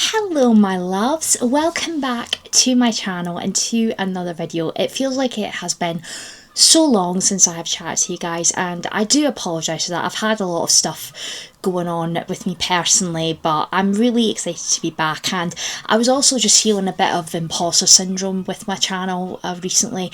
Hello my loves, welcome back to my channel and to another video. It feels like it has been so long since I have chatted to you guys, and I do apologise for that. I've had a lot of stuff going on with me personally, but I'm really excited to be back. And I was also just feeling a bit of imposter syndrome with my channel recently,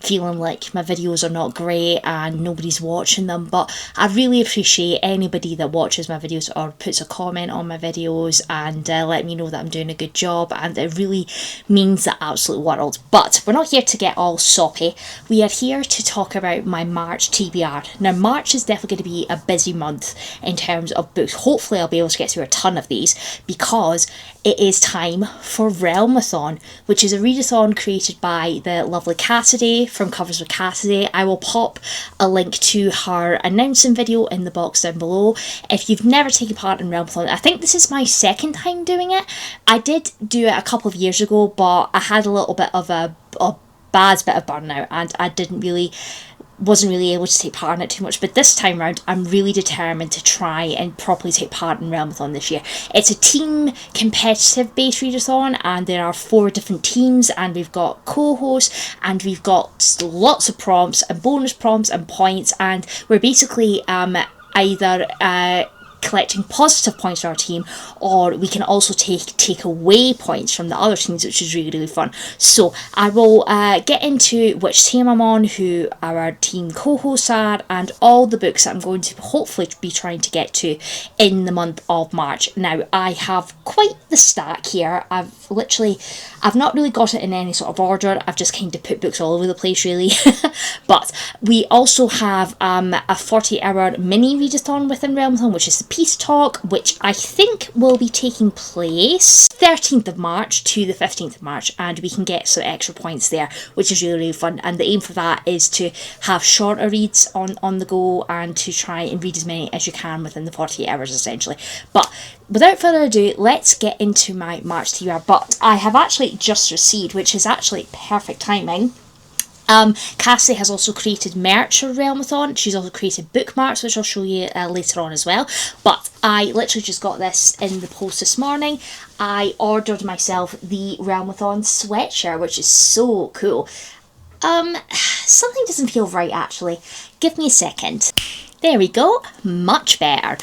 feeling like my videos are not great and nobody's watching them. But I really appreciate anybody that watches my videos or puts a comment on my videos and let me know that I'm doing a good job, and it really means the absolute world. But we're not here to get all soppy. We are here to talk about my March TBR. Now, March is definitely going to be a busy month in terms of books. Hopefully I'll be able to get through a ton of these, because it is time for Realmathon, which is a readathon created by the lovely Cassidy from Covers with Cassidy. I will pop a link to her announcing video in the box down below. If you've never taken part in Realmathon, I think this is my second time doing it. I did do it a couple of years ago, but I had a little bit of a bad bit of burnout and I wasn't really able to take part in it too much. But this time round, I'm really determined to try and properly take part in Realmathon this year. It's a team competitive based readathon, and there are 4 different teams, and we've got co-hosts, and we've got lots of prompts and bonus prompts and points, and we're basically either collecting positive points for our team, or we can also take away points from the other teams, which is really fun. So I will get into which team I'm on, who our team co-hosts are, and all the books that I'm going to hopefully be trying to get to in the month of March. Now, I have quite the stack here. I've not really got it in any sort of order. I've just kind of put books all over the place, really. But we also have a 40-hour mini readathon within Realmathon, which is the Peace Talk, which I think will be taking place 13th of March to the 15th of March, and we can get some extra points there, which is really fun. And the aim for that is to have shorter reads on the go and to try and read as many as you can within the 48 hours essentially. But without further ado, let's get into my March TBR. But I have actually just received, which is actually perfect timing, Cassidy has also created merch for Realmathon. She's also created bookmarks, which I'll show you later on as well. But I literally just got this in the post this morning. I ordered myself the Realmathon sweatshirt, which is so cool. Something doesn't feel right actually. Give me a second. There we go, much better.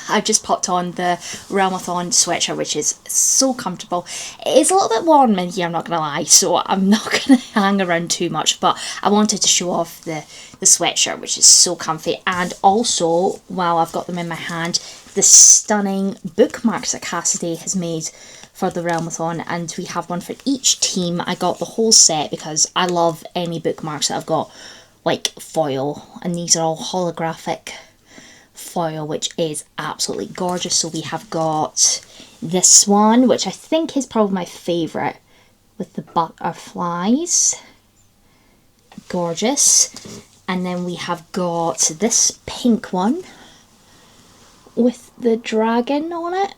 I've just popped on the Realmathon sweatshirt, which is so comfortable. It is a little bit warm in here, I'm not going to lie, so I'm not going to hang around too much, but I wanted to show off the sweatshirt, which is so comfy. And also, while I've got them in my hand, the stunning bookmarks that Cassidy has made for the Realmathon, and we have one for each team. I got the whole set because I love any bookmarks that I've got like foil, and these are all holographic foil, which is absolutely gorgeous. So we have got this one, which I think is probably my favourite, with the butterflies, gorgeous. And then we have got this pink one with the dragon on it,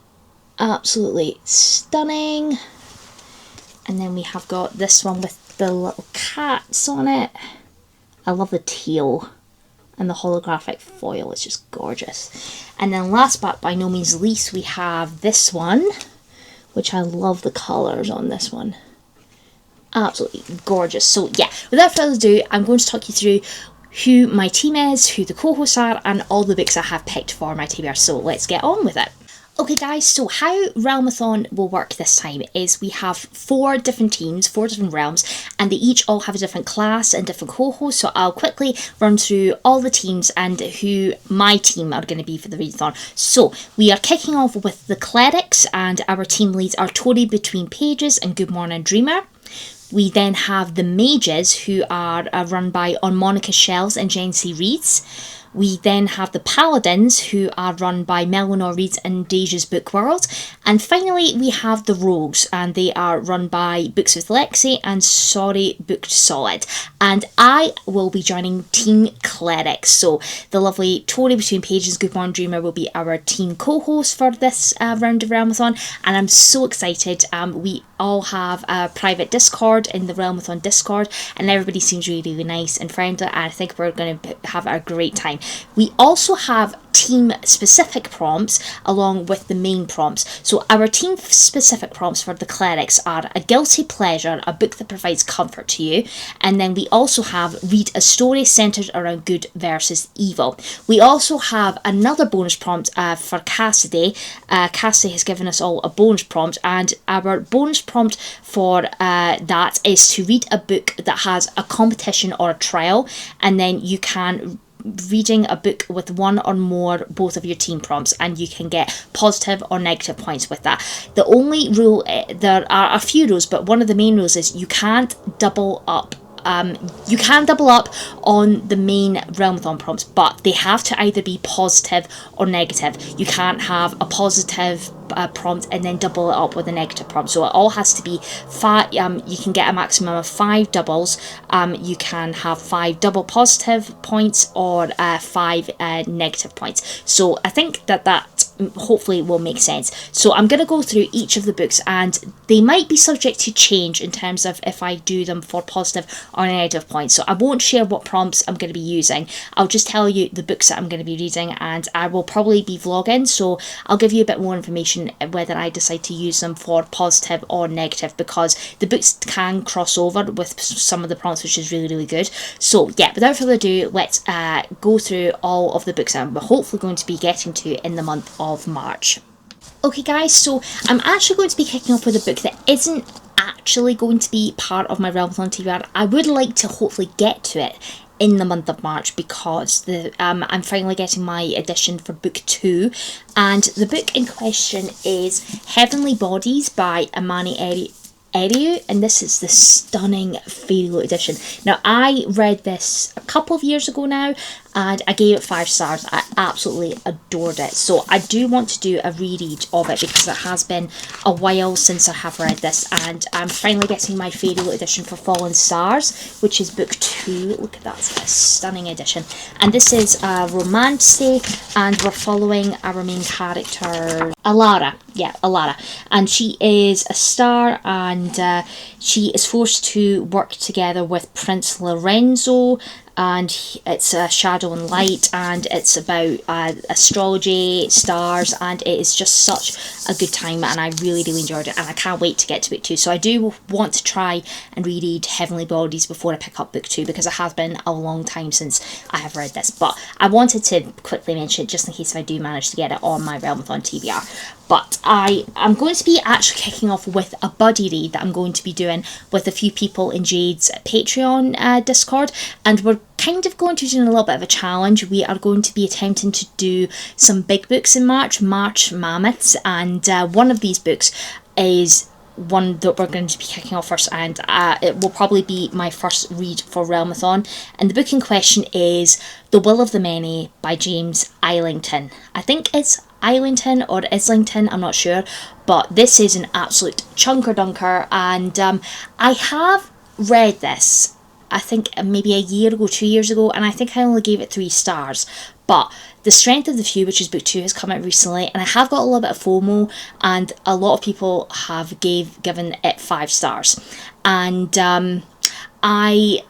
absolutely stunning. And then we have got this one with the little cats on it. I love the teal, and the holographic foil is just gorgeous. And then last but by no means least, we have this one, which I love the colours on this one. Absolutely gorgeous. So yeah, without further ado, I'm going to talk you through who my team is, who the co-hosts are, and all the books I have picked for my TBR. So let's get on with it. Okay guys, so how Realmathon will work this time is we have 4 different teams, 4 different realms, and they each all have a different class and different co-hosts. So I'll quickly run through all the teams and who my team are going to be for the readathon. So we are kicking off with the Clerics, and our team leads are Tori Between Pages and Good Morning Dreamer. We then have the Mages, who are run by On Monica Shells and Jen C. Reads. We then have the Paladins, who are run by Melonor Reads and Deja's Book World. And finally, we have the Rogues, and they are run by Books with Lexi and Sorry Booked Solid. And I will be joining Team Clerics. So the lovely Tori Between Pages, Good Morning Dreamer will be our team co-host for this round of Realmathon. And I'm so excited. We all have a private Discord in the Realmathon Discord, and everybody seems really nice and friendly, and I think we're going to have a great time. We also have team specific prompts along with the main prompts. So our team specific prompts for the clerics are a guilty pleasure, a book that provides comfort to you, and then we also have read a story centered around good versus evil. We also have another bonus prompt for Cassidy. Cassidy has given us all a bonus prompt, and our bonus prompt for that is to read a book that has a competition or a trial, and then you can reading a book with one or more both of your team prompts, and you can get positive or negative points with that. The only rule, there are a few rules, but one of the main rules is you can't double up. You can double up on the main Realmathon prompts, but they have to either be positive or negative. You can't have a positive prompt and then double it up with a negative prompt. So it all has to be 5. You can get a maximum of 5 doubles. You can have 5 double positive points or 5 negative points. So I think that hopefully will make sense. So I'm going to go through each of the books, and they might be subject to change in terms of if I do them for positive or negative points. So I won't share what prompts I'm going to be using. I'll just tell you the books that I'm going to be reading, and I will probably be vlogging, so I'll give you a bit more information whether I decide to use them for positive or negative, because the books can cross over with some of the prompts, which is really good. So yeah, without further ado, let's go through all of the books that I'm hopefully going to be getting to in the month of March. Okay guys, so I'm actually going to be kicking off with a book that isn't actually going to be part of my Realmathon TBR. I would like to hopefully get to it in the month of March, because I'm finally getting my edition for book 2, and the book in question is Heavenly Bodies by Amani Eriu, and this is the stunning Fairyloot edition. Now, I read this a couple of years ago now, and I gave it 5 stars. I absolutely adored it. So I do want to do a reread of it, because it has been a while since I have read this, and I'm finally getting my Fairyloot edition for Fallen Stars, which is book 2. Look at that, it's a stunning edition. And this is romance, and we're following our main character, Alara. Yeah, Alara. And she is a star, and she is forced to work together with Prince Lorenzo, and it's a Shadow and Light, and it's about astrology, stars, and it is just such a good time, and I really enjoyed it, and I can't wait to get to book 2. So I do want to try and reread Heavenly Bodies before I pick up book 2, because it has been a long time since I have read this, but I wanted to quickly mention it just in case if I do manage to get it on my Realmathon TBR. But I'm going to be actually kicking off with a buddy read that I'm going to be doing with a few people in Jade's Patreon Discord, and we're kind of going to be doing a little bit of a challenge. We are going to be attempting to do some big books in March Mammoths, and one of these books is one that we're going to be kicking off first, and it will probably be my first read for Realmathon. And the book in question is The Will of the Many by James Islington. I think it's Islington or Islington, I'm not sure, but this is an absolute chunker dunker, and I have read this, I think maybe a year ago, 2 years ago, and I think I only gave it 3 stars, but The Strength of the Few, which is book 2, has come out recently, and I have got a little bit of FOMO, and a lot of people have given it 5 stars, and I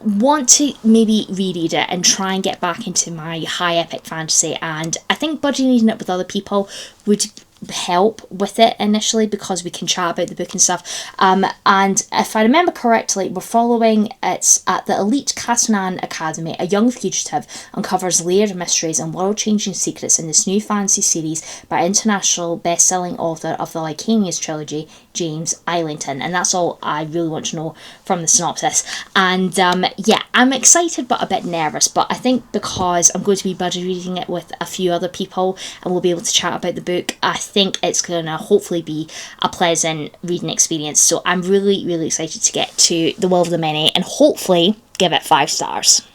want to maybe reread it and try and get back into my high epic fantasy, and I think buddy reading it with other people would help with it initially, because we can chat about the book and stuff, and if I remember correctly, we're following it's at the elite Castanan Academy. A young fugitive uncovers layered mysteries and world-changing secrets in this new fantasy series by international best-selling author of the Lycanius trilogy, James Islington. And that's all I really want to know from the synopsis. And yeah, I'm excited but a bit nervous, but I think because I'm going to be buddy reading it with a few other people and we'll be able to chat about the book, I think it's going to hopefully be a pleasant reading experience. So I'm really excited to get to The Will of the Many and hopefully give it 5 stars.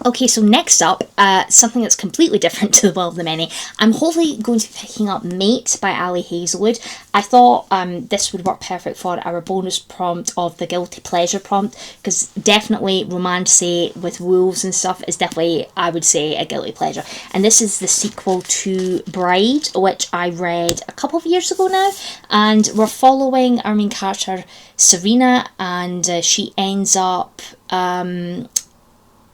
Okay, so next up, something that's completely different to The Will of the Many. I'm hopefully going to be picking up Mate by Ali Hazelwood. I thought this would work perfect for our bonus prompt of the guilty pleasure prompt, because definitely romance with wolves and stuff is definitely, I would say, a guilty pleasure. And this is the sequel to Bride, which I read a couple of years ago now, and we're following our main character Serena, and she ends up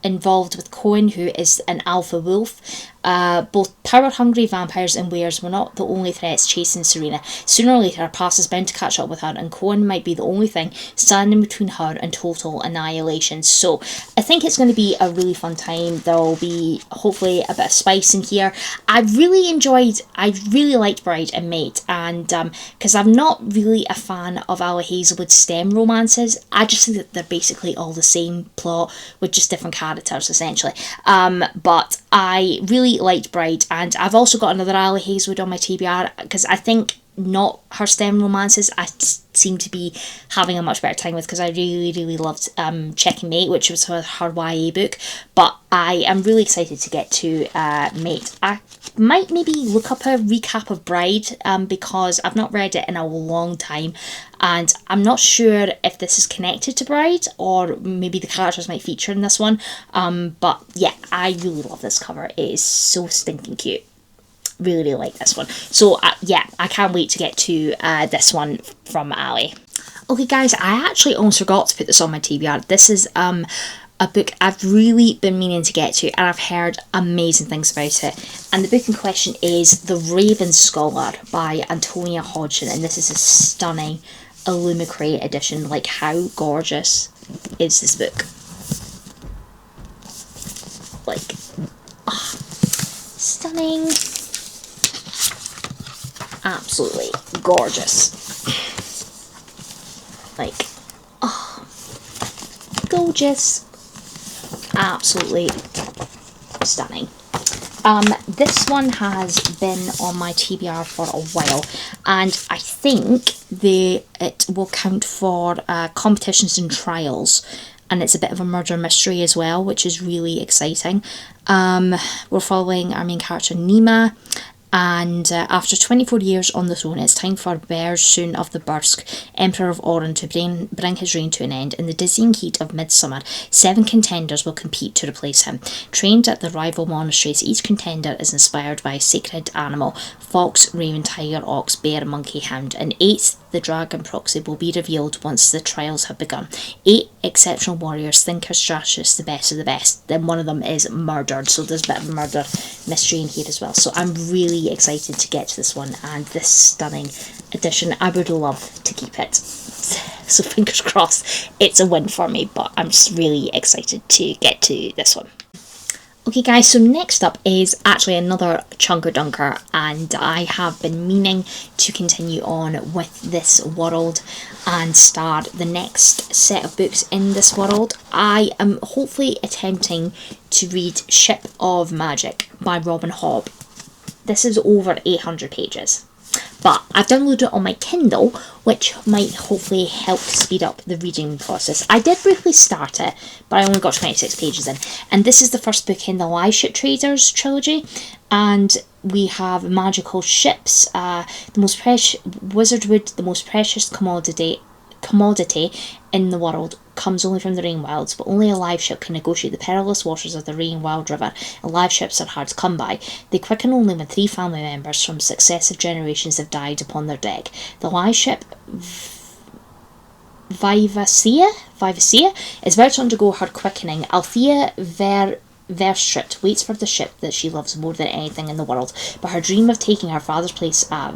involved with Cohen, who is an alpha wolf. Both power-hungry vampires and wares were not the only threats chasing Serena. Sooner or later, her past is bound to catch up with her, and Cohen might be the only thing standing between her and total annihilation. So I think it's going to be a really fun time. There'll be hopefully a bit of spice in here. I really liked Bride and Mate, and because I'm not really a fan of Ally Hazelwood's STEM romances, I just think that they're basically all the same plot with just different characters essentially. But I really liked Bride, and I've also got another Ally Hazelwood on my TBR because I think not her STEM romances I seem to be having a much better time with, because I really loved Check and Mate, which was her YA book, but I am really excited to get to Mate. I might maybe look up a recap of Bride because I've not read it in a long time, and I'm not sure if this is connected to Bride or maybe the characters might feature in this one, but yeah, I really love this cover. It is so stinking cute. Really like this one. So yeah, I can't wait to get to this one from Ally. Okay guys, I actually almost forgot to put this on my TBR. This is a book I've really been meaning to get to, and I've heard amazing things about it. And the book in question is The Raven Scholar by Antonia Hodgson, and this is a stunning Illumicrate edition. Like, how gorgeous is this book? Like, stunning. Absolutely gorgeous. Like, gorgeous. Absolutely stunning. This one has been on my TBR for a while, and I think it will count for competitions and trials, and it's a bit of a murder mystery as well, which is really exciting. We're following our main character Nima, and after 24 years on the throne, it's time for Bersoon of the Bursk, Emperor of Oran, to bring his reign to an end. In the dizzying heat of midsummer, 7 contenders will compete to replace him. Trained at the rival monasteries, each contender is inspired by a sacred animal: fox, raven, tiger, ox, bear, monkey, hound. An 8th, the dragon proxy, will be revealed once the trials have begun. 8 exceptional warriors, thinkers, strategists, the best of the best. Then one of them is murdered, so there's a bit of a murder mystery in here as well. So I'm really excited to get to this one, and this stunning edition, I would love to keep it. So fingers crossed it's a win for me, but I'm just really excited to get to this one. Okay guys, so next up is actually another Chunker Dunker, and I have been meaning to continue on with this world and start the next set of books in this world. I am hopefully attempting to read Ship of Magic by Robin Hobb. This is over 800 pages. But I've downloaded it on my Kindle, which might hopefully help speed up the reading process. I did briefly start it, but I only got 26 pages in. And this is the first book in the Live Ship Traders trilogy. And we have magical ships, the most precious wizardwood, the most precious commodity in the world, comes only from the Rain Wilds, but only a live ship can negotiate the perilous waters of the Rain Wild River, and live ships are hard to come by. They quicken only when 3 family members from successive generations have died upon their deck. The live ship Vivacia is about to undergo her quickening. Althea Verstrit waits for the ship that she loves more than anything in the world, but her dream of taking her father's place at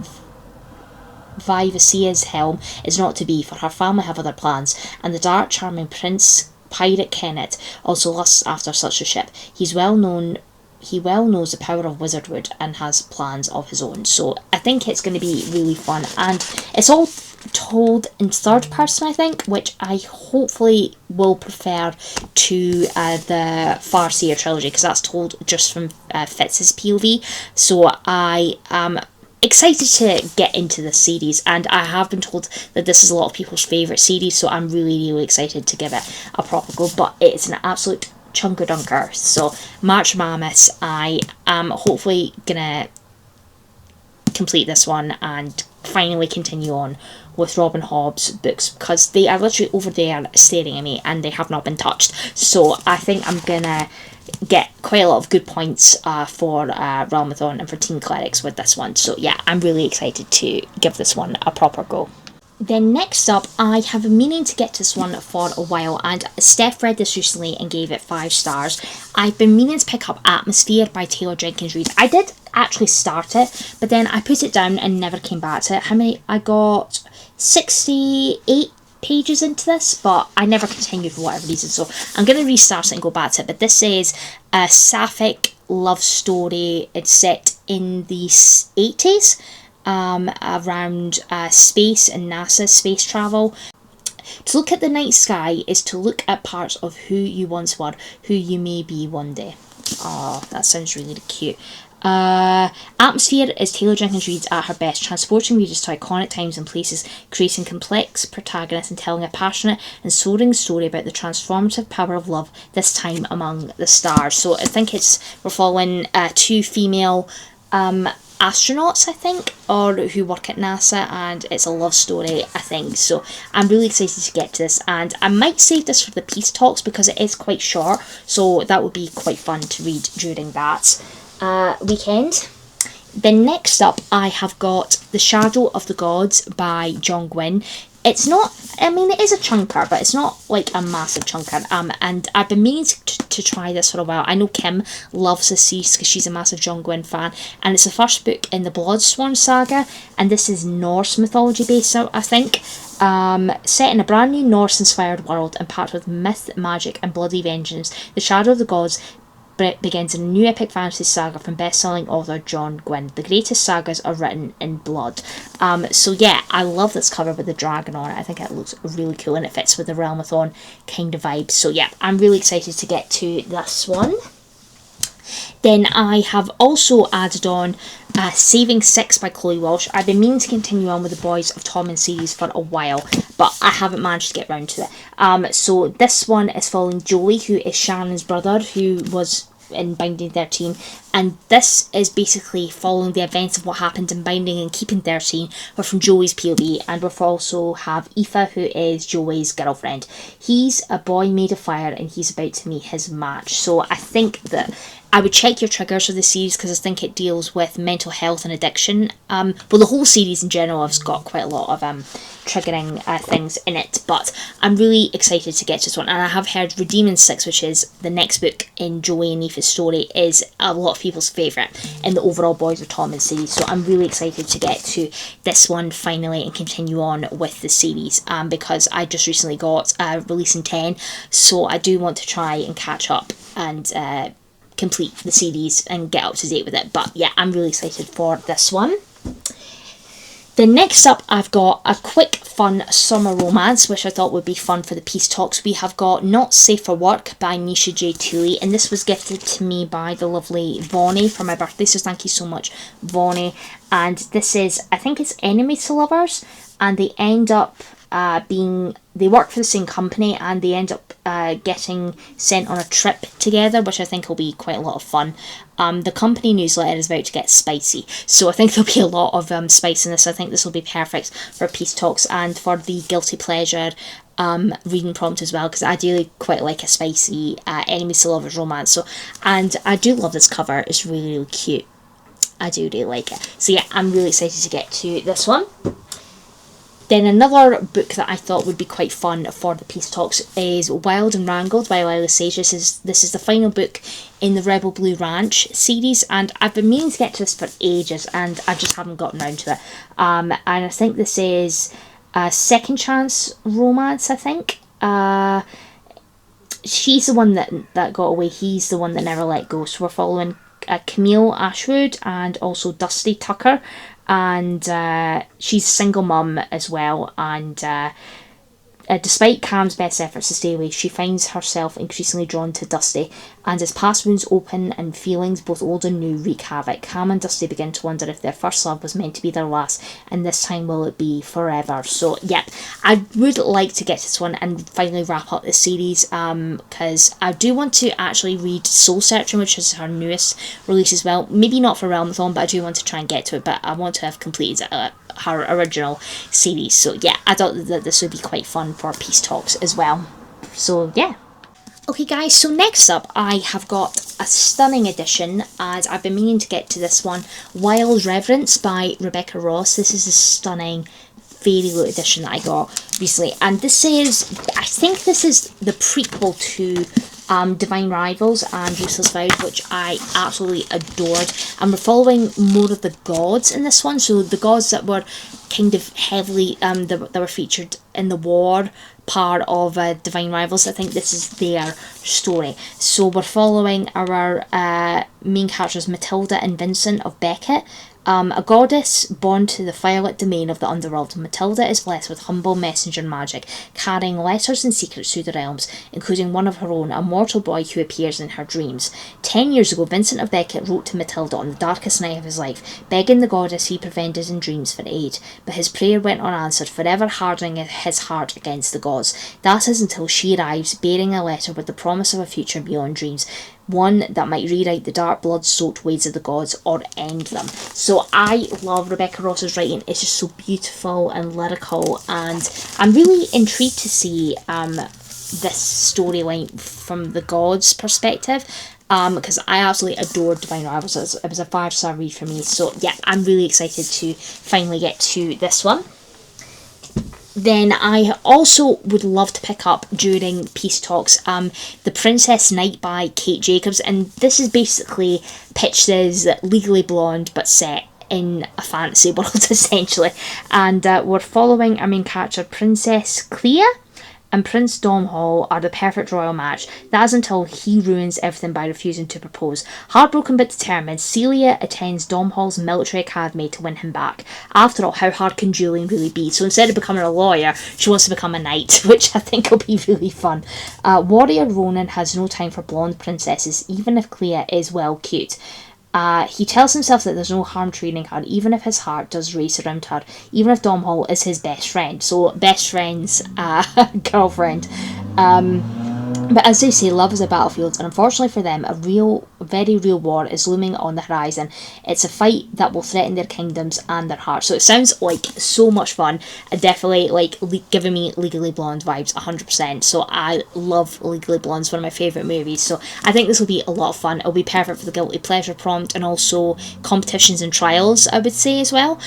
Vivacia's helm is not to be, for her family have other plans, and the dark, charming Prince Pirate Kennet also lusts after such a ship. He well knows the power of wizardwood and has plans of his own. So I think it's going to be really fun, and it's all told in third person, I think, which I hopefully will prefer to the Farseer trilogy, because that's told just from Fitz's POV. So I am excited to get into this series, and I have been told that this is a lot of people's favourite series, so I'm really excited to give it a proper go. But it's an absolute chunker dunker. So March Mammoths, I am hopefully gonna complete this one and finally continue on with Robin Hobb's books, because they are literally over there staring at me and they have not been touched. So I think I'm gonna get quite a lot of good points for Realmathon and for Team Clerics with this one. So yeah, I'm really excited to give this one a proper go. Then next up, I have been meaning to get to this one for a while, and Steph read this recently and gave it 5 stars. I've been meaning to pick up Atmosphere by Taylor Jenkins Reid. I did actually start it, but then I put it down and never came back to it. How many? I got 68 pages into this, but I never continued for whatever reason, so I'm going to restart it and go back to it. But this is a sapphic love story. It's set in the 80s. Around space and NASA space travel. To look at the night sky is to look at parts of who you once were, who you may be one day. Oh, that sounds really cute. Atmosphere is Taylor Jenkins Reid at her best, transporting readers to iconic times and places, creating complex protagonists and telling a passionate and soaring story about the transformative power of love, this time among the stars. So I think we're following 2 female astronauts, I think, or who work at NASA, and it's a love story, I think. So I'm really excited to get to this, and I might save this for the peace talks because it is quite short, so that would be quite fun to read during that weekend. Then next up, I have got The Shadow of the Gods by John Gwynne. It's not, I mean, it is a chunker, but it's not like a massive chunker. And I've been meaning to try this for a while. I know Kim loves this series because she's a massive John Gwynne fan. And it's the first book in the Bloodsworn saga. And this is Norse mythology based, I think. Set in a brand new Norse-inspired world and packed with myth, magic, and bloody vengeance, The Shadow of the Gods begins in a new epic fantasy saga from best-selling author John Gwynne. The greatest sagas are written in blood. So yeah, I love this cover with the dragon on it. I think it looks really cool and it fits with the Realmathon kind of vibe. So yeah, I'm really excited to get to this one. Then I have also added on Saving Six by Chloe Walsh. I've been meaning to continue on with the Boys of Tommen series for a while, but I haven't managed to get round to it. So this one is following Joey, who is Shannon's brother, who was in Binding 13, and this is basically following the events of what happened in Binding and Keeping 13, but from Joey's POV. And we also have Aoife, who is Joey's girlfriend. He's a boy made of fire and he's about to meet his match. So I think that I would check your triggers for the series because I think it deals with mental health and addiction. Well, the whole series in general has got quite a lot of triggering things in it, but I'm really excited to get to this one. And I have heard Redeeming Six, which is the next book in Joey and Aoife's story, is a lot of people's favourite in the overall Boys of Tommen series. So I'm really excited to get to this one finally and continue on with the series, because I just recently got Releasing 10, so I do want to try and catch up and complete the series and get up to date with it. But yeah, I'm really excited for this one. Then next up, I've got a quick, fun summer romance, which I thought would be fun for the peace talks. We have got Not Safe for Work by Nisha J. Tooley, and this was gifted to me by the lovely Vonnie for my birthday, so thank you so much, Vonnie. And this is, I think it's enemies to lovers, and they end up they work for the same company and they end up getting sent on a trip together, which I think will be quite a lot of fun. The company newsletter is about to get spicy, so I think there'll be a lot of spice in this. I think this will be perfect for peace talks and for the guilty pleasure reading prompt as well, because I do quite like a spicy enemies to lovers romance. So, and I do love this cover, it's really, really cute. I do really like it. So yeah, I'm really excited to get to this one. Then another book that I thought would be quite fun for the peace talks is Wild and Wrangled by Lila Sage. This is the final book in the Rebel Blue Ranch series, and I've been meaning to get to this for ages and I just haven't gotten around to it. And I think this is a second chance romance, I think. She's the one that got away, he's the one that never let go. So we're following Camille Ashwood and also Dusty Tucker, and she's a single mum as well, and despite Cam's best efforts to stay away, she finds herself increasingly drawn to Dusty, and as past wounds open and feelings both old and new wreak havoc, Cam and Dusty begin to wonder if their first love was meant to be their last, and this time will it be forever. So yeah, I would like to get to this one and finally wrap up this series, because I do want to actually read Soul Searching, which is her newest release as well. Maybe not for Realmathon, but I do want to try and get to it, but I want to have completed her original series. So yeah, I thought that this would be quite fun for peace talks as well. So yeah. Okay guys, so next up I have got a stunning edition, as I've been meaning to get to this one, Wild Reverence by Rebecca Ross. This is a stunning Fairyloot edition that I got recently, and I think this is the prequel to Divine Rivals and Useless Vows, which I absolutely adored. And we're following more of the gods in this one, so the gods that were kind of heavily that were featured in the war part of Divine Rivals. I think this is their story. So we're following our main characters Matilda and Vincent of Beckett. A goddess born to the firelit domain of the underworld, Matilda is blessed with humble messenger magic, carrying letters and secrets through the realms, including one of her own, a mortal boy who appears in her dreams. 10 years ago, Vincent of Beckett wrote to Matilda on the darkest night of his life, begging the goddess he prevented in dreams for aid, but his prayer went unanswered, forever hardening his heart against the gods. That is until she arrives, bearing a letter with the promise of a future beyond dreams, one that might rewrite the dark blood-soaked ways of the gods or end them. So I love Rebecca Ross's writing. It's just so beautiful and lyrical, and I'm really intrigued to see this storyline from the gods' perspective, because I absolutely adored Divine Rivals. It was a 5-star read for me, so yeah, I'm really excited to finally get to this one. Then I also would love to pick up during Peace Talks The Princess Knight by Kate Jacobs, and this is basically pitched as Legally Blonde but set in a fantasy world essentially, and we're following our main character Princess Clea and Prince Domhall are the perfect royal match. That is until he ruins everything by refusing to propose. Heartbroken but determined, Celia attends Domhall's military academy to win him back. After all, how hard can Julian really be? So instead of becoming a lawyer, she wants to become a knight, which I think will be really fun. Warrior Ronan has no time for blonde princesses, even if Clea is well cute. He tells himself that there's no harm training her, even if his heart does race around her, even if Domhall is his best friend. So, best friend's girlfriend. But as they say, love is a battlefield, and unfortunately for them, a very real war is looming on the horizon. It's a fight that will threaten their kingdoms and their hearts. So it sounds like so much fun, and definitely like giving me Legally Blonde vibes 100%. So I love Legally Blonde, it's one of my favourite movies. So I think this will be a lot of fun. It'll be perfect for the guilty pleasure prompt and also competitions and trials, I would say, as well.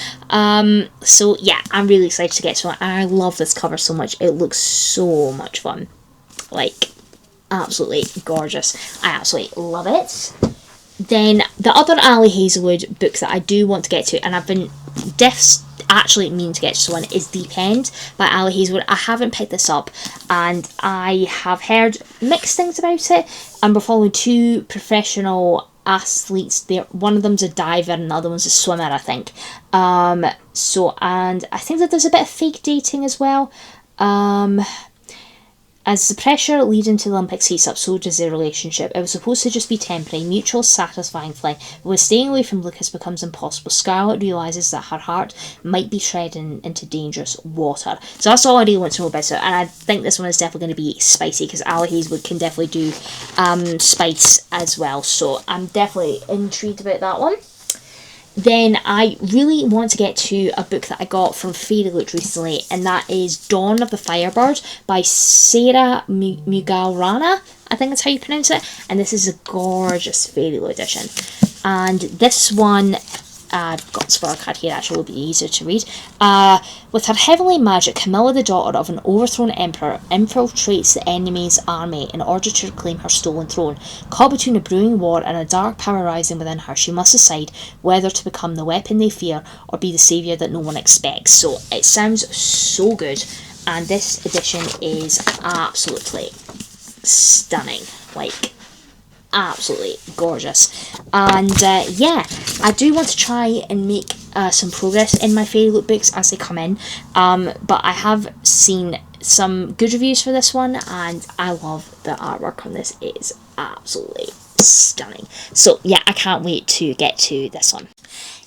So yeah, I'm really excited to get to it, and I love this cover so much. It looks so much fun. Like, absolutely gorgeous. I absolutely love it. Then the other Ali Hazelwood book that I do want to get to, and I've been actually meaning to get to one, is Deep End by Ali Hazelwood. I haven't picked this up, and I have heard mixed things about it, and we're following two professional athletes there. One of them's a diver and the other one's a swimmer, I think. And I think that there's a bit of fake dating as well. As the pressure leading to the Olympics heats up, so does their relationship. It was supposed to just be temporary, mutual, satisfying fling, but when staying away from Lucas becomes impossible, Scarlett realises that her heart might be treading into dangerous water. So that's all I really want to know about it, and I think this one is definitely going to be spicy, because Ali Hazelwood can definitely do spice as well, so I'm definitely intrigued about that one. Then I really want to get to a book that I got from Fairyloot recently, and that is Dawn of the Firebird by Sarah Mugalrana, I think that's how you pronounce it, and this is a gorgeous Fairyloot edition. And this one, I've got a spoiler card here, actually will be easier to read. With her heavenly magic, Camilla, the daughter of an overthrown emperor, infiltrates the enemy's army in order to reclaim her stolen throne. Caught between a brewing war and a dark power rising within her, she must decide whether to become the weapon they fear or be the saviour that no one expects. So it sounds so good, and this edition is absolutely stunning. Like, absolutely gorgeous. And yeah, I do want to try and make some progress in my Fairyloot books as they come in, but I have seen some good reviews for this one, and I love the artwork on this. It is absolutely stunning. So yeah, I can't wait to get to this one.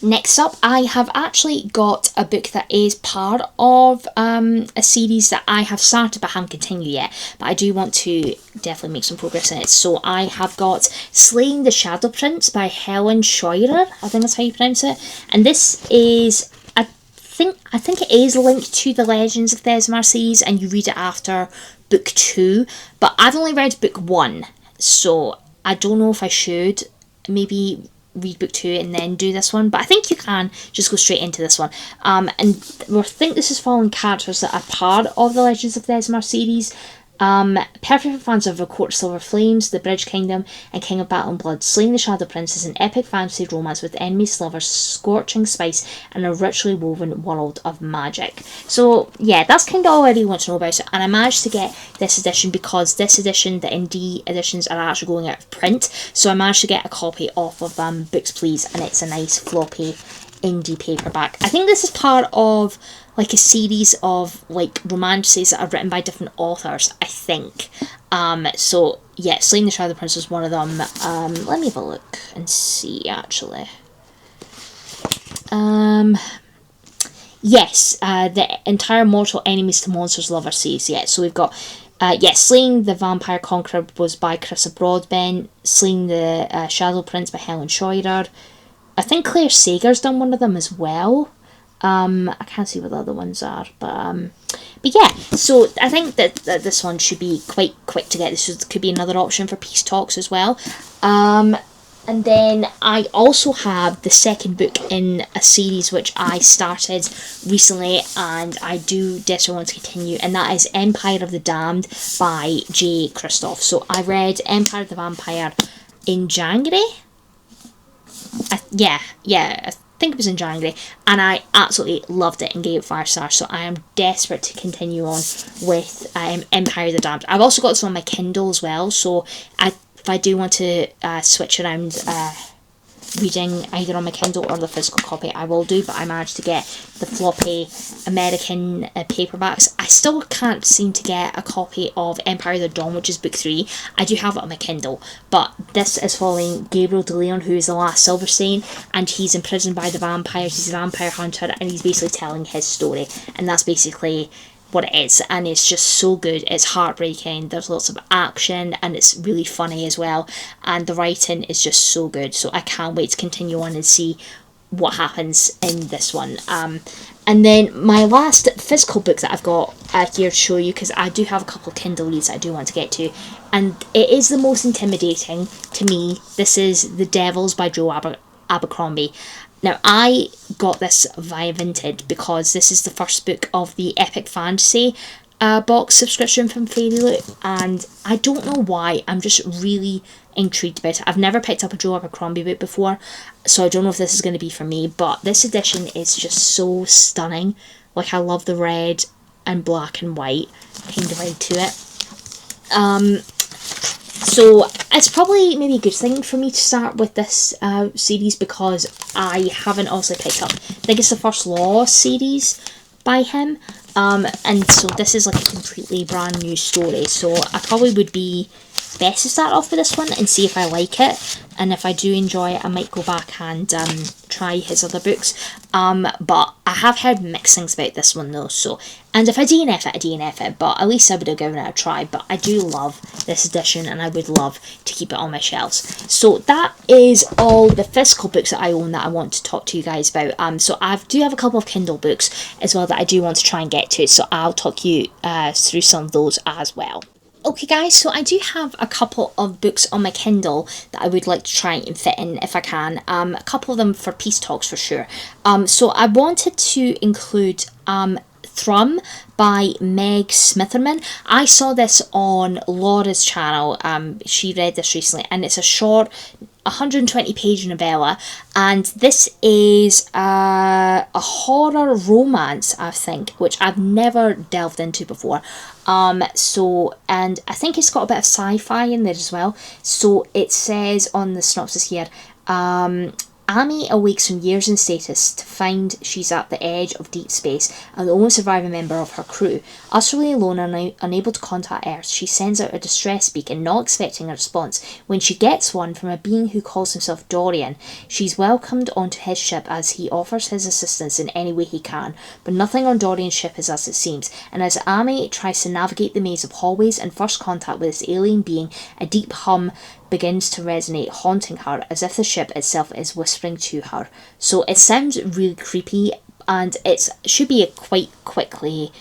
Next up, I have actually got a book that is part of a series that I have started but haven't continued yet, but I do want to definitely make some progress in it. So I have got Slaying the Shadow Prince by Helen Scheurer, I think that's how you pronounce it, and this is, I think it is linked to the Legends of Thesmar series, and you read it after book 2, but I've only read book 1, so I don't know if I should maybe read book 2 and then do this one, but I think you can just go straight into this one. And I think this is following characters that are part of the Legends of Thedsmar series. Perfect for fans of A Court of Silver Flames, The Bridge Kingdom, and King of Battle and Blood. Slaying the Shadow Prince is an epic fantasy romance with enemies, lovers, scorching spice, and a richly woven world of magic. So yeah, that's kind of all I really want to know about it. And I managed to get this edition because this edition, the indie editions, are actually going out of print. So I managed to get a copy off of Books Please, and it's a nice floppy indie paperback. I think this is part of like a series of like romances that are written by different authors, I think. So yeah, Slaying the Shadow Prince was one of them. Let me have a look and see actually. Yes, the entire Mortal Enemies to Monsters Lover series. Yeah, so we've got Slaying the Vampire Conqueror was by Carissa Broadbent. Slaying the Shadow Prince by Helen Scheurer. I think Claire Sager's done one of them as well. I can't see what the other ones are, but yeah, so I think that this one should be quite quick to get. This could be another option for Peace Talks as well. And then I also have the second book in a series which I started recently and I do desperately want to continue, and that is Empire of the Damned by J. Kristoff. So I read Empire of the Vampire in January. I think it was in January, and I absolutely loved it and gave it 5 stars, so I am desperate to continue on with Empire of the Damned. I've also got this on my Kindle as well, so if I do want to switch around reading either on my Kindle or the physical copy, I will do, but I managed to get the floppy American paperbacks. I still can't seem to get a copy of Empire of the Dawn, which is book 3. I do have it on my Kindle, but this is following Gabriel de Leon, who is the last Silver Saint, and he's imprisoned by the vampires. He's a vampire hunter, and he's basically telling his story, and that's basically what it is, and it's just so good. It's heartbreaking, there's lots of action, and it's really funny as well, and the writing is just so good, so I can't wait to continue on and see what happens in this one. And then my last physical book that I've got here to show you, because I do have a couple of Kindle reads that I do want to get to, and it is the most intimidating to me. This is The Devils by Joe Abercrombie. Now, I got this via Vinted because this is the first book of the Epic Fantasy box subscription from Fairy Loot, and I don't know why, I'm just really intrigued about it. I've never picked up a Joe Abercrombie book before, so I don't know if this is going to be for me, but this edition is just so stunning. Like, I love the red and black and white kind of vibe to it. So it's probably maybe a good thing for me to start with this series, because I haven't also picked up, I think it's the first Law series by him, and so this is like a completely brand new story, so I probably would be best to start off with this one and see if I like it, and if I do enjoy it I might go back and try his other books, but I have heard mixed things about this one though, so, and if I DNF it, I DNF it, but at least I would have given it a try. But I do love this edition and I would love to keep it on my shelves. So that is all the physical books that I own that I want to talk to you guys about. So I do have a couple of Kindle books as well that I do want to try and get to, so I'll talk you through some of those as well. Okay guys, so I do have a couple of books on my Kindle that I would like to try and fit in if I can. A couple of them for Peace Talks for sure. So I wanted to include Thrum by Meg Smitherman. I saw this on Laura's channel. She read this recently, and it's a short 120 page novella, and this is a horror romance, I think, which I've never delved into before. So, and I think it's got a bit of sci-fi in there as well. So it says on the synopsis here, Amy awakes from years in status to find she's at the edge of deep space and the only surviving member of her crew. Utterly alone and unable to contact Earth, she sends out a distress beacon, not expecting a response. When she gets one from a being who calls himself Dorian, she's welcomed onto his ship as he offers his assistance in any way he can. But nothing on Dorian's ship is as it seems, and as Amy tries to navigate the maze of hallways and first contact with this alien being, a deep hum begins to resonate, haunting her as if the ship itself is whispering to her. So it sounds really creepy, and it should be quite quickly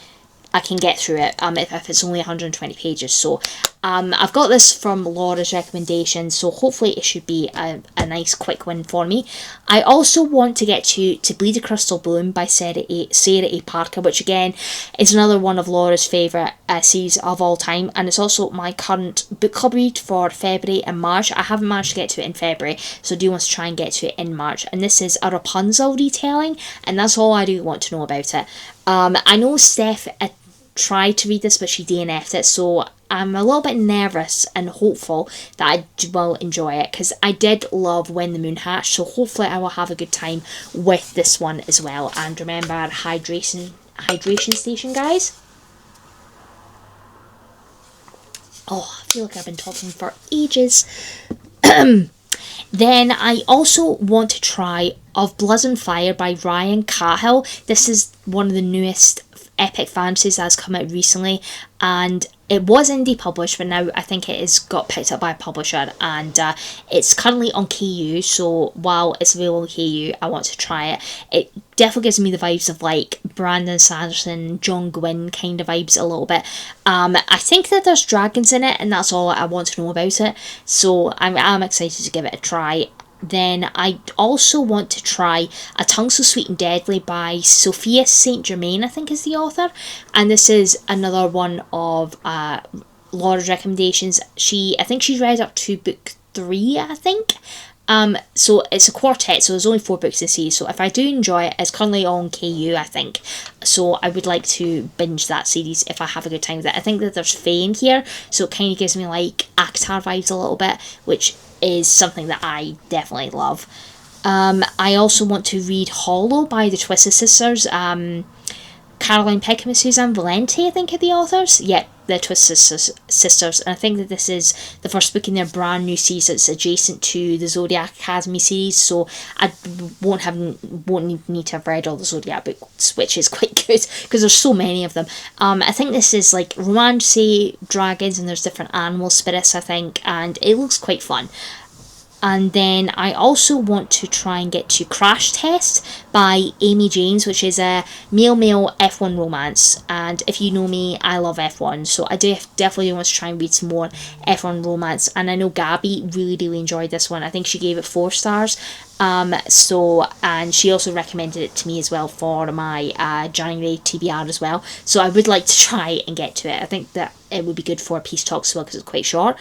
I can get through it if it's only 120 pages. So I've got this from Laura's recommendation, so hopefully it should be a nice quick win for me. I also want to get to Bleed a Crystal Bloom by Sarah A. Parker, which again is another one of Laura's favourite series of all time, and it's also my current book club read for February and March. I haven't managed to get to it in February, so I do want to try and get to it in March. And this is a Rapunzel retelling, and that's all I do want to know about it. I know Steph tried to read this, but she DNF'd it, so I'm a little bit nervous and hopeful that I will enjoy it, because I did love When the Moon Hatched, so hopefully I will have a good time with this one as well. And remember, hydration station, guys. Oh, I feel like I've been talking for ages. Then I also want to try Of Blood and Fire by Ryan Cahill. This is one of the newest epic fantasies that has come out recently, and it was indie published, but now I think it has got picked up by a publisher, and it's currently on KU, so while it's available on KU, I want to try it. It definitely gives me the vibes of like Brandon Sanderson, John Gwynne kind of vibes a little bit. I think that there's dragons in it, and that's all I want to know about it, so I'm excited to give it a try. Then I also want to try A Tongue So Sweet and Deadly by Sophia St. Germain, I think is the author. And this is another one of Laura's recommendations. I think she's read up to book 3, I think. So it's a quartet, so there's only 4 books in the series. So if I do enjoy it, it's currently on KU, I think. So I would like to binge that series if I have a good time with it. I think that there's Fae in here, so it kind of gives me like ACOTAR vibes a little bit, which is something that I definitely love. I also want to read Hollow by the Twisted Sisters. Caroline Peckham and Suzanne Valente, I think, are the authors. Yep, the Twisted Sisters. And I think that this is the first book in their brand new series that's adjacent to the Zodiac Academy series. So I won't need to have read all the Zodiac books, which is quite good because there's so many of them. I think this is like romance, dragons, and there's different animal spirits, I think, and it looks quite fun. And then I also want to try and get to Crash Test by Amy James, which is a male-male F1 romance. And if you know me, I love F1, so I definitely want to try and read some more F1 romance. And I know Gabby really enjoyed this one. I think she gave it 4 stars. And she also recommended it to me as well for my January TBR as well. So I would like to try and get to it. I think that it would be good for Peace Talks as well because it's quite short.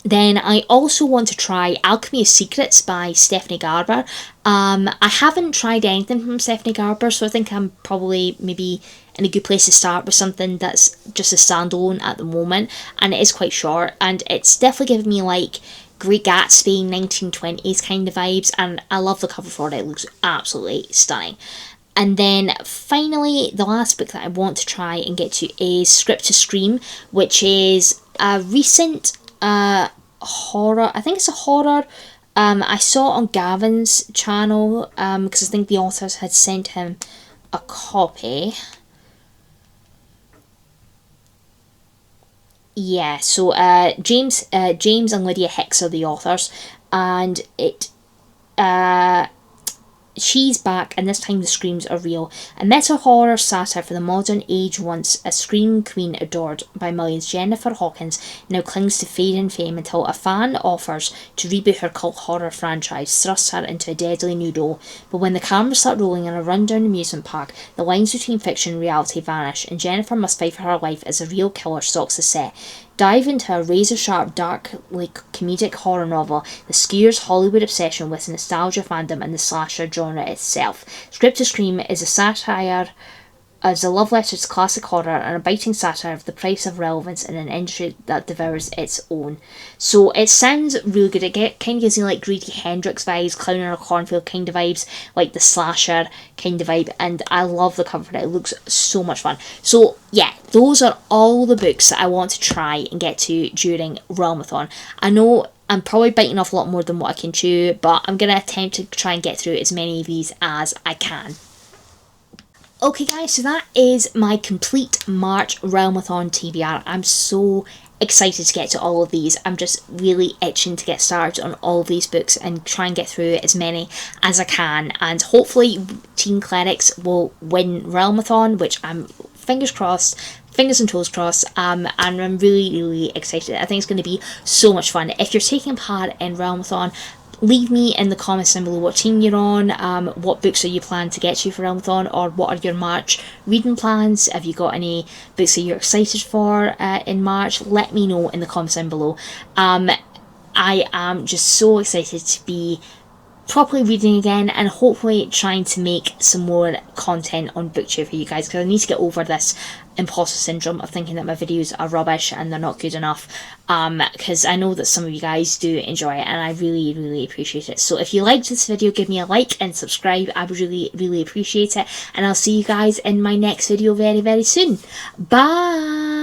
Then I also want to try Alchemy of Secrets by Stephanie Garber. I haven't tried anything from Stephanie Garber, so I think I'm probably maybe in a good place to start with something that's just a standalone at the moment. And it is quite short, and it's definitely giving me like Great Gatsby 1920s kind of vibes, and I love the cover for it. It looks absolutely stunning. And then finally, the last book that I want to try and get to is Script to Scream, which is a recent horror. I think it's a horror. I saw it on Gavin's channel because I think the authors had sent him a copy. Yeah, so James and Lydia Hicks are the authors, and it she's back, and this time the screams are real. A meta-horror satire for the modern age. Once a scream queen adored by millions, Jennifer Hawkins now clings to fame and fame until a fan offers to reboot her cult horror franchise, thrusts her into a deadly new role. But when the cameras start rolling in a rundown amusement park, the lines between fiction and reality vanish, and Jennifer must fight for her life as a real killer stalks the set. Dive into a razor-sharp, darkly comedic horror novel that skewers Hollywood obsession with nostalgia fandom and the slasher genre itself. Script to Scream is a satire, as a love letter to classic horror and a biting satire of the price of relevance in an industry that devours its own. So it sounds really good. It kind of gives me like Grady Hendrix vibes, Clown in a Cornfield kind of vibes, like the slasher kind of vibe, and I love the cover for it. It looks so much fun. So yeah, those are all the books that I want to try and get to during Realmathon. I know I'm probably biting off a lot more than what I can chew, but I'm going to attempt to try and get through as many of these as I can. Okay guys, so that is my complete March Realmathon TBR. I'm so excited to get to all of these. I'm just really itching to get started on all of these books and try and get through as many as I can. And hopefully Team Clerics will win Realmathon, which I'm fingers crossed, fingers and toes crossed, and I'm really excited. I think it's going to be so much fun. If you're taking part in Realmathon, leave me in the comments down below what team you're on, what books are you planning to get to for Realmathon, or what are your March reading plans. Have you got any books that you're excited for in March? Let me know in the comments down below. I am just so excited to be properly reading again, and hopefully trying to make some more content on booktube for you guys, because I need to get over this imposter syndrome of thinking that my videos are rubbish and they're not good enough, because I know that some of you guys do enjoy it, and I really appreciate it. So if you liked this video, give me a like and subscribe. I would really appreciate it, and I'll see you guys in my next video very soon. Bye.